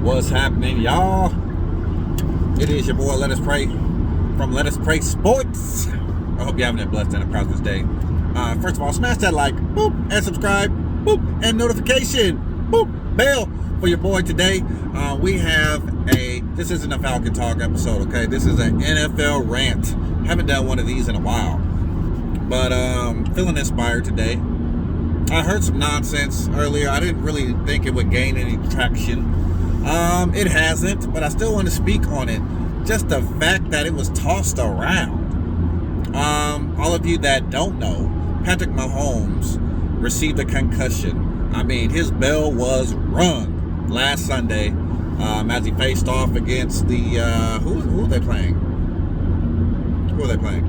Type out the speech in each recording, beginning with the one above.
What's happening, y'all? It is your boy Let Us Pray from Let Us Pray Sports. I hope you're having a blessed and a prosperous day. First of all, smash that like, boop, and subscribe, boop, and notification, boop, bell for your boy today. This isn't a Falcon Talk episode, okay? This is an NFL rant. Haven't done one of these in a while, but feeling inspired today. I heard some nonsense earlier. I didn't really think it would gain any traction. It hasn't, but I still want to speak on it. Just the fact that it was tossed around. All of you that don't know, Patrick Mahomes received a concussion. I mean, his bell was rung last Sunday as he faced off against the who are they playing? Who are they playing?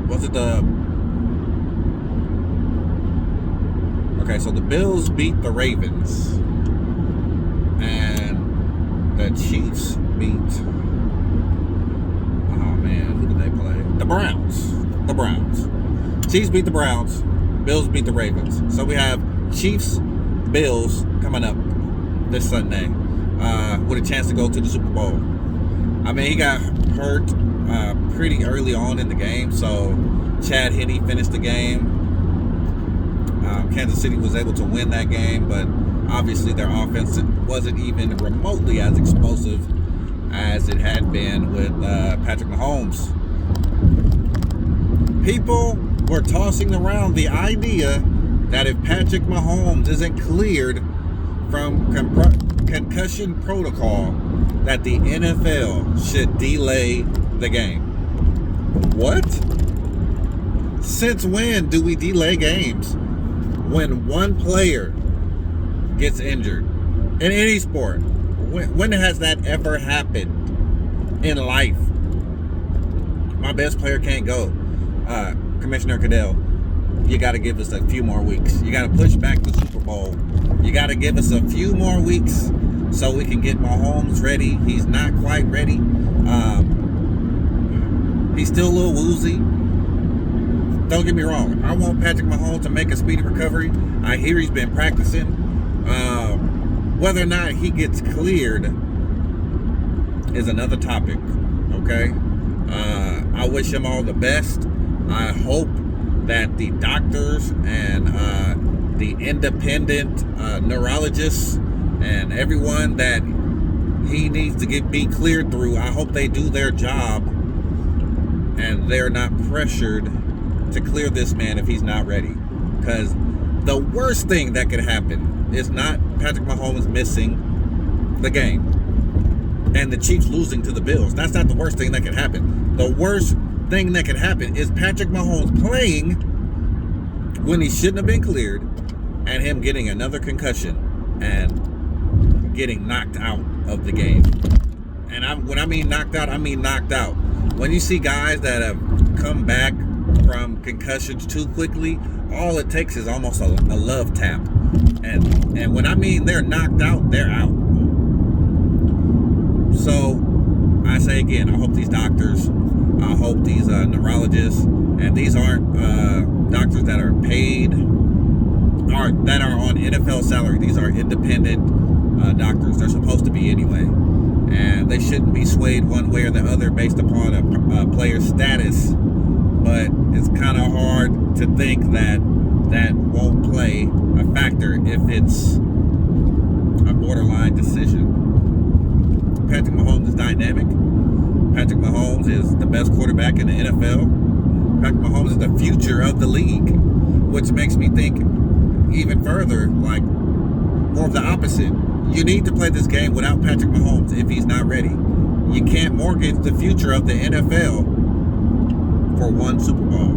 Was it the? Okay, so the Bills beat the Ravens, and the Chiefs beat, who did they play? The Browns. Chiefs beat the Browns, Bills beat the Ravens. So we have Chiefs, Bills coming up this Sunday with a chance to go to the Super Bowl. I mean, he got hurt pretty early on in the game, so Chad Henne finished the game. Kansas City was able to win that game, but obviously their offense wasn't even remotely as explosive as it had been with Patrick Mahomes. People were tossing around the idea that if Patrick Mahomes isn't cleared from concussion protocol, that the NFL should delay the game. What? Since when do we delay games? When one player gets injured in any sport, when has that ever happened in life? My best player can't go. Commissioner Cadell, you got to give us a few more weeks. You got to push back the Super Bowl. You got to give us a few more weeks so we can get Mahomes ready. He's not quite ready. He's still a little woozy. Don't get me wrong. I want Patrick Mahomes to make a speedy recovery. I hear he's been practicing. Whether or not he gets cleared is another topic. Okay? I wish him all the best. I hope that the doctors and the independent neurologists and everyone that he needs to be cleared through, I hope they do their job and they're not pressured to clear this man if he's not ready. Because the worst thing that could happen is not Patrick Mahomes missing the game and the Chiefs losing to the Bills. That's not the worst thing that could happen. The worst thing that could happen is Patrick Mahomes playing when he shouldn't have been cleared and him getting another concussion and getting knocked out of the game. And when I mean knocked out, I mean knocked out. When you see guys that have come back from concussions too quickly, all it takes is almost a love tap. And when I mean they're knocked out, they're out. So I say again, I hope these doctors, I hope these neurologists, and these aren't doctors that are paid or that are on NFL salary. These are independent doctors. They're supposed to be anyway. And they shouldn't be swayed one way or the other based upon a player's status. But it's kind of hard to think that that won't play a factor if it's a borderline decision. Patrick Mahomes is dynamic. Patrick Mahomes is the best quarterback in the NFL. Patrick Mahomes is the future of the league, which makes me think even further, like more of the opposite. You need to play this game without Patrick Mahomes if he's not ready. You can't mortgage the future of the NFL for one Super Bowl.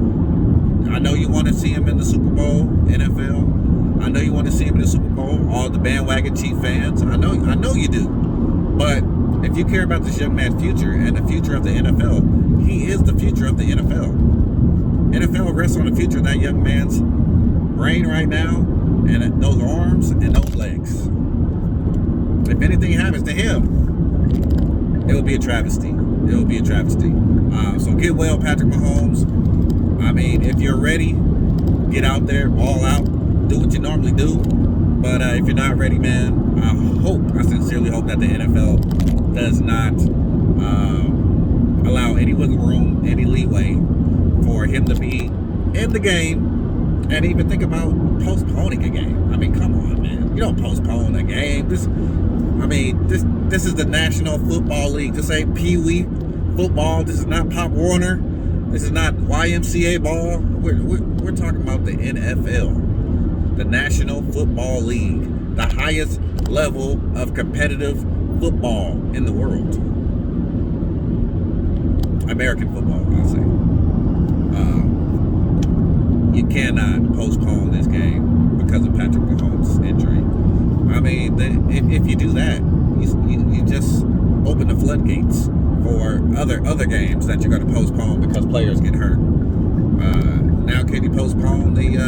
I know you want to see him in the Super Bowl, NFL. I know you want to see him in the Super Bowl, all the bandwagon Chief fans. I know you do. But if you care about this young man's future and the future of the NFL, he is the future of the NFL. NFL rests on the future of that young man's brain right now, and those arms and those legs. If anything happens to him, it will be a travesty. It will be a travesty. So get well, Patrick Mahomes. I mean, if you're ready, get out there, ball out, do what you normally do. But if you're not ready, man, I sincerely hope that the NFL does not allow any wiggle room, any leeway for him to be in the game, and even think about postponing a game. I mean, come on, man. You don't postpone a game. This is the National Football League. This ain't Pee Wee football. This is not Pop Warner. This is not YMCA ball. We're talking about the NFL, the National Football League, the highest level of competitive football in the world. American football, I'll say. You cannot postpone this game because of Patrick Mahomes' injury. I mean, if you do that, you just open the floodgates for other games that you're going to postpone because players get hurt. Now, can you postpone the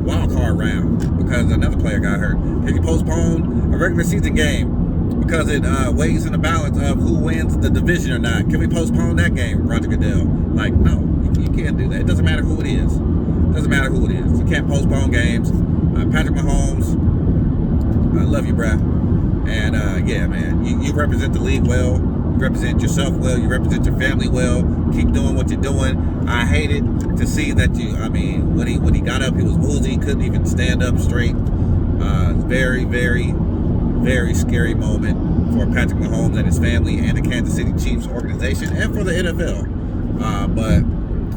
wild card round because another player got hurt? Can you postpone a regular season game because it weighs in the balance of who wins the division or not? Can we postpone that game, Roger Goodell? Like, no, you can't do that. It doesn't matter who it is. It doesn't matter who it is. You can't postpone games. Patrick Mahomes, I love you, bruh. And yeah, man, you represent the league well. You represent yourself well. You represent your family well. Keep doing what you're doing. I hated to see that when he got up, he was woozy. He couldn't even stand up straight. Very, very, very scary moment for Patrick Mahomes and his family and the Kansas City Chiefs organization and for the NFL. But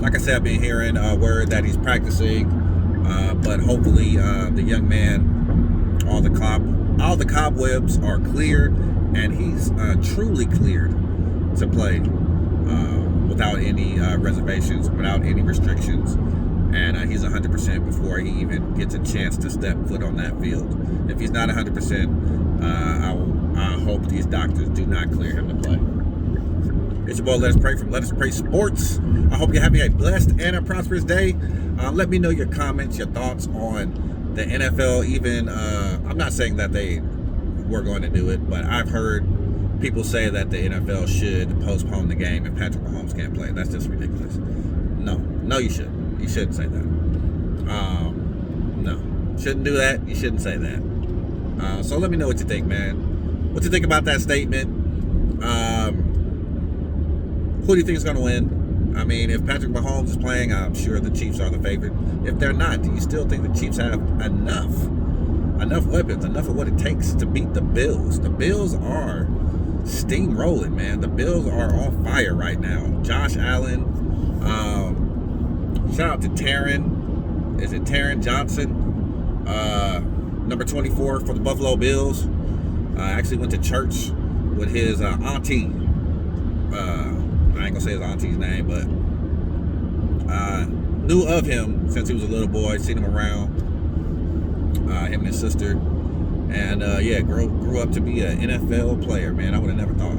like I said, I've been hearing word that he's practicing. But hopefully the young man, all the cobwebs are cleared, and he's truly cleared to play without any reservations, without any restrictions, and he's 100% before he even gets a chance to step foot on that field. If he's not 100%, I hope these doctors do not clear him to play. It's your boy Let Us Pray from Let Us Pray Sports. I hope you're having a blessed and a prosperous day. Let me know your comments, your thoughts on the NFL. Even I'm not saying that they were going to do it, but I've heard people say that the NFL should postpone the game if Patrick Mahomes can't play. That's just ridiculous. No, you shouldn't. You shouldn't say that. No, shouldn't do that. You shouldn't say that. So let me know what you think, man. What you think about that statement? Who do you think is going to win? I mean, if Patrick Mahomes is playing, I'm sure the Chiefs are the favorite. If they're not, do you still think the Chiefs have enough weapons, enough of what it takes to beat the Bills? The Bills are steamrolling, man. The Bills are on fire right now. Josh Allen, shout out to Taron. Is it Taron Johnson? Number 24 for the Buffalo Bills. I actually went to church with his auntie. I ain't gonna say his auntie's name, but knew of him since he was a little boy, seen him around, him and his sister, and yeah, grew up to be an NFL player, man. I would have never thought.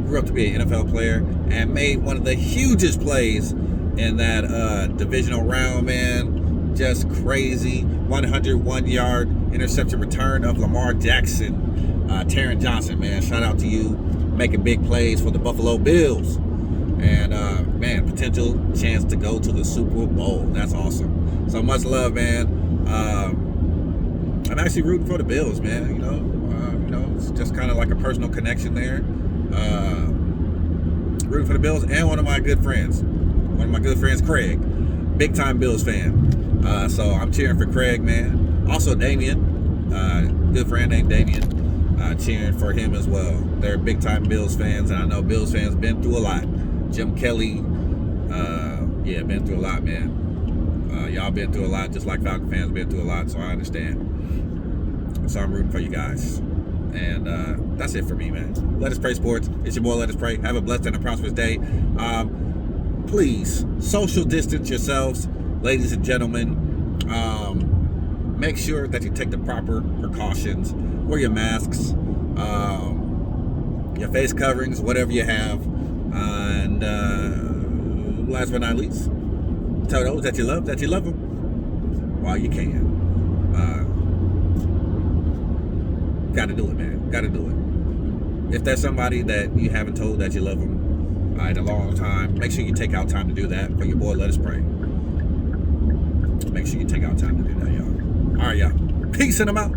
Grew up to be an NFL player and made one of the hugest plays in that divisional round, man. Just crazy 101-yard interception return of Lamar Jackson. Taron Johnson, man, shout out to you, making big plays for the Buffalo Bills. And man, potential chance to go to the Super Bowl. That's awesome. So much love, man. I'm actually rooting for the Bills, man. You know, it's just kind of like a personal connection there. Rooting for the Bills and one of my good friends, Craig, big time Bills fan. So I'm cheering for Craig, man. Also Damien, good friend named Damien, cheering for him as well. They're big time Bills fans, and I know Bills fans been through a lot. Jim Kelly, yeah, been through a lot, man. Y'all been through a lot, just like Falcon fans been through a lot, so I understand. So I'm rooting for you guys. And that's it for me, man. Let Us Pray Sports. It's your boy, Let Us Pray. Have a blessed and a prosperous day. Please, social distance yourselves, ladies and gentlemen. Make sure that you take the proper precautions. Wear your masks, your face coverings, whatever you have. And last but not least, tell those that you love them while you can. Gotta do it, man. Gotta do it. If there's somebody that you haven't told that you love them in a long time, make sure you take out time to do that. For your boy, Let Us Pray. Make sure you take out time to do that, y'all. All right, y'all. Peace in them out.